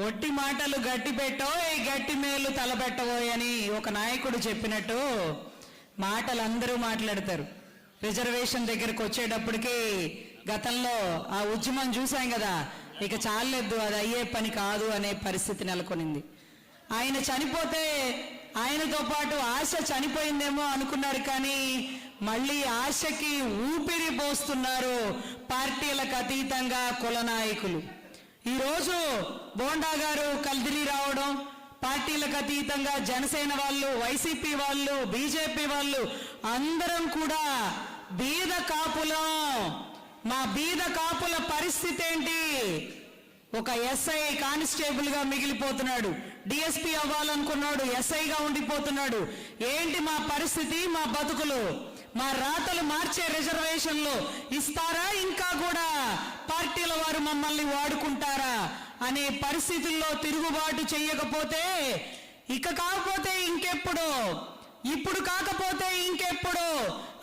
ఒట్టి మాటలు గట్టి పెట్టో ఈ గట్టి మేలు తలపెట్టవోయ్ అని ఒక నాయకుడు చెప్పినట్టు మాటలు అందరూ మాట్లాడతారు. రిజర్వేషన్ దగ్గరకు వచ్చేటప్పటికి గతంలో ఆ ఉద్యమం చూసాం కదా, ఇక చాలేదు, అది అయ్యే పని కాదు అనే పరిస్థితి నెలకొనింది. ఆయన చనిపోతే ఆయనతో పాటు ఆశ చనిపోయిందేమో అనుకున్నారు, కానీ మళ్ళీ ఆశకి ఊపిరి పోస్తున్నారు పార్టీలకు అతీతంగా కుల నాయకులు. ఈరోజు బోండా గారు కల్దిరి రావడం, పార్టీలకు అతీతంగా జనసేన వాళ్ళు, వైసీపీ వాళ్ళు, బీజేపీ వాళ్ళు అందరం కూడా బీద కాపులం. మా బీద కాపుల పరిస్థితి ఏంటి? ఒక ఎస్ఐ కానిస్టేబుల్ గా మిగిలిపోతున్నాడు, డిఎస్పీ అవ్వాలనుకున్నాడు, ఎస్ఐగా ఉండిపోతున్నాడు. ఏంటి మా పరిస్థితి, మా బతుకులు? మా రాతలు మార్చే రిజర్వేషన్లు ఇస్తారా, ఇంకా కూడా పార్టీల వారు మమ్మల్ని వాడుకుంటారా అనే పరిస్థితుల్లో తిరుగుబాటు చెయ్యకపోతే ఇక కాకపోతే ఇంకెప్పుడు, ఇప్పుడు కాకపోతే ఇంకెప్పుడు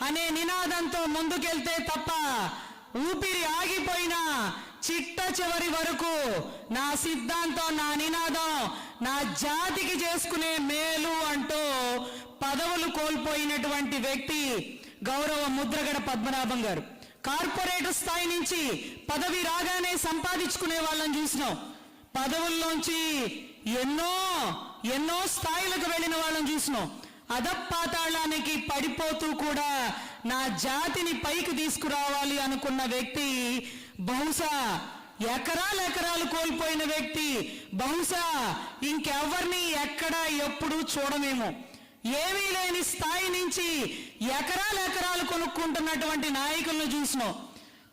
అనే నినాదంతో ముందుకెళ్తే తప్ప ఊపిరి ఆగిపోయినా చిట్ట చివరి వరకు నా సిద్ధాంతం, నా నినాదం నా జాతికి చేసుకునే మేలు అంటూ పదవులు కోల్పోయినటువంటి వ్యక్తి గౌరవ ముద్రగడ పద్మనాభం గారు. కార్పొరేట్ స్థాయి నుంచి పదవి రాగానే సంపాదించుకునే వాళ్ళని చూసినాం. పదవుల్లోంచి ఎన్నో ఎన్నో స్థాయిలకు వెళ్ళిన వాళ్ళని చూసినాం. అధపాతాళానికి పడిపోతూ కూడా నా జాతిని పైకి తీసుకురావాలి అనుకున్న వ్యక్తి, బహుశా ఎకరాలు ఎకరాలు కోల్పోయిన వ్యక్తి, బహుశా ఇంకెవరిని ఎక్కడా ఎప్పుడు చూడమేమో. ఏమీ లేని స్థాయి నుంచి ఎకరాలు ఎకరాలు కొనుక్కుంటున్నటువంటి నాయకులను చూసినాం.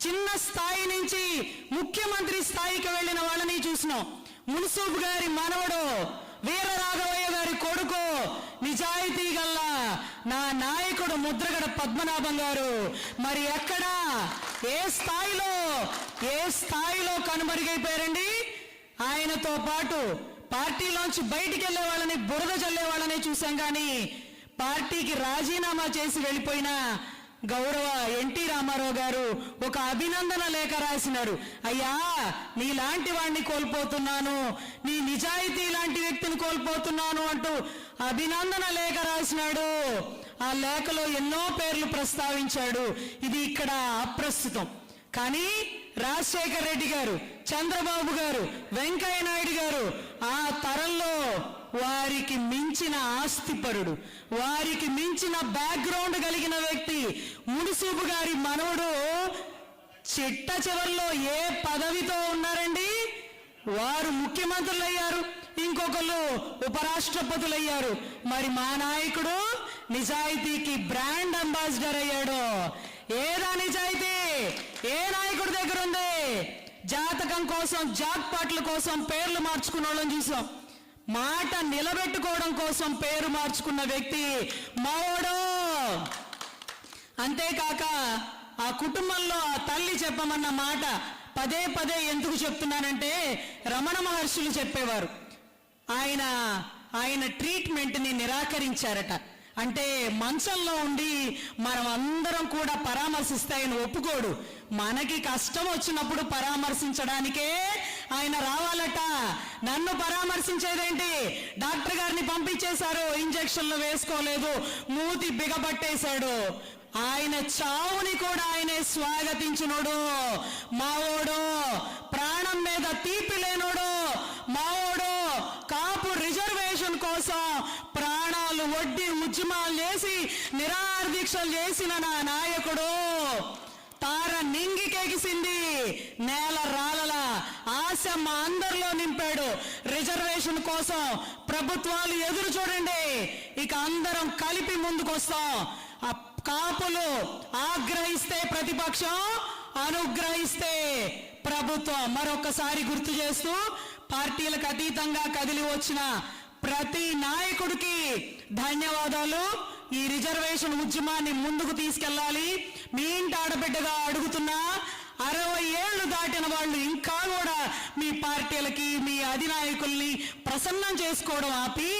చిన్న స్థాయి నుంచి ముఖ్యమంత్రి స్థాయికి వెళ్ళిన వాళ్ళని చూసినాం. మున్సూబ్ గారి మనవడు, వీర రాఘవయ్య గారి కొడుకు, నిజాయితీ గల్లా నా నాయకుడు ముద్రగడ పద్మనాభం గారు మరి ఎక్కడా ఏ స్థాయిలో కనుమరుగైపోయారండి? ఆయనతో పాటు పార్టీలోంచి బయటికి వెళ్లే వాళ్ళని, బురద చల్లే వాళ్ళని చూసాం, కానీ పార్టీకి రాజీనామా చేసి వెళ్ళిపోయిన గౌరవ ఎన్టీ రామారావు గారు ఒక అభినందన లేఖ రాసినారు. అయ్యా, నీలాంటి వాడిని కోల్పోతున్నాను, నీ నిజాయితీ లాంటి వ్యక్తిని కోల్పోతున్నాను అంటూ అభినందన లేఖ రాసినాడు. ఆ లేఖలో ఎన్నో పేర్లు ప్రస్తావించాడు. ఇది ఇక్కడ అప్రస్తుతం. కానీ రాజశేఖర్ రెడ్డి గారు, చంద్రబాబు గారు, వెంకయ్య నాయుడు గారు ఆ తరంలో వారికి మించిన ఆస్తిపరుడు, వారికి మించిన బ్యాక్గ్రౌండ్ కలిగిన వ్యక్తి మున్సూబు గారి మనవడు చిట్ట చివరిలో ఏ పదవితో ఉన్నారండి? వారు ముఖ్యమంత్రులు అయ్యారు, ఇంకొకళ్ళు ఉపరాష్ట్రపతులయ్యారు. మరి మా నాయకుడు నిజాయితీకి బ్రాండ్ అంబాసిడర్ అయ్యాడు. ఏదా నిజాయితీ? ఏ నాయకుడి దగ్గర ఉంది? జాతకం కోసం, జాక్పాట్ల కోసం పేర్లు మార్చుకున్న వాళ్ళని చూసాం. మాట నిలబెట్టుకోవడం కోసం పేరు మార్చుకున్న వ్యక్తి మావోడు. అంతేకాక ఆ కుటుంబంలో ఆ తల్లి చెప్పమన్న మాట పదే పదే ఎందుకు చెప్తున్నానంటే, రమణ మహర్షులు చెప్పేవారు, ఆయన ట్రీట్మెంట్ని నిరాకరించారట. అంటే మంచంలో ఉండి మనం అందరం కూడా పరామర్శిస్తే ఆయన ఒప్పుకోడు. మనకి కష్టం వచ్చినప్పుడు పరామర్శించడానికే ఆయన రావాలట. నన్ను పరామర్శించేదేంటి? డాక్టర్ గారిని పంపించేశారు, ఇంజక్షన్లు వేసుకోలేదు, మూతి బిగబట్టేశాడు. ఆయన చావుని కూడా ఆయనే స్వాగతించినోడు మావోడు. ప్రాణం మీద తీపి లేనోడు మావోడు. కాపు రిజర్వేషన్ కోసం ప్రాణాలు ఒడ్డి ఉద్యమాలు చేసి నిరాహార దీక్షలు చేసిన నా నాయకుడు. తార నింగికెగిసింది, నేల రాలల ఆశ మా అందరిలో నింపాడు. రిజర్వేషన్ కోసం ప్రభుత్వాలు ఎదురు చూడండి, ఇక అందరం కలిపి ముందుకొస్తాం. కాపులు ఆగ్రహిస్తే ప్రతిపక్షం, అనుగ్రహిస్తే ప్రభుత్వం. మరొకసారి గుర్తు చేస్తూ, పార్టీలకు అతీతంగా కదిలి వచ్చిన ప్రతి నాయకుడికి ధన్యవాదాలు. ఈ రిజర్వేషన్ ఉద్యమాన్ని ముందుకు తీసుకెళ్ళాలి. మీ ఇంటి ఆడబిడ్డగా అడుగుతున్నా, 60 ఏళ్లు దాటిన వాళ్ళు ఇంకా కూడా మీ పార్టీలకి, మీ అధినాయకుల్ని ప్రసన్నం చేసుకోవడం ఆపి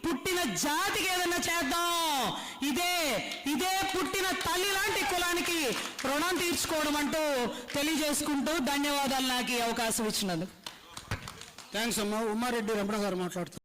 పుట్టిన జాతికి ఏదైనా చేద్దాం. ఇదే పుట్టిన తల్లి లాంటి కులానికి రుణం తీర్చుకోవడం అంటూ తెలియజేసుకుంటూ ధన్యవాదాలు నాకు ఈ అవకాశం ఇచ్చినందుకు. థ్యాంక్స్ అమ్మా. ఉమారెడ్డి రమణ గారు మాట్లాడుతారు.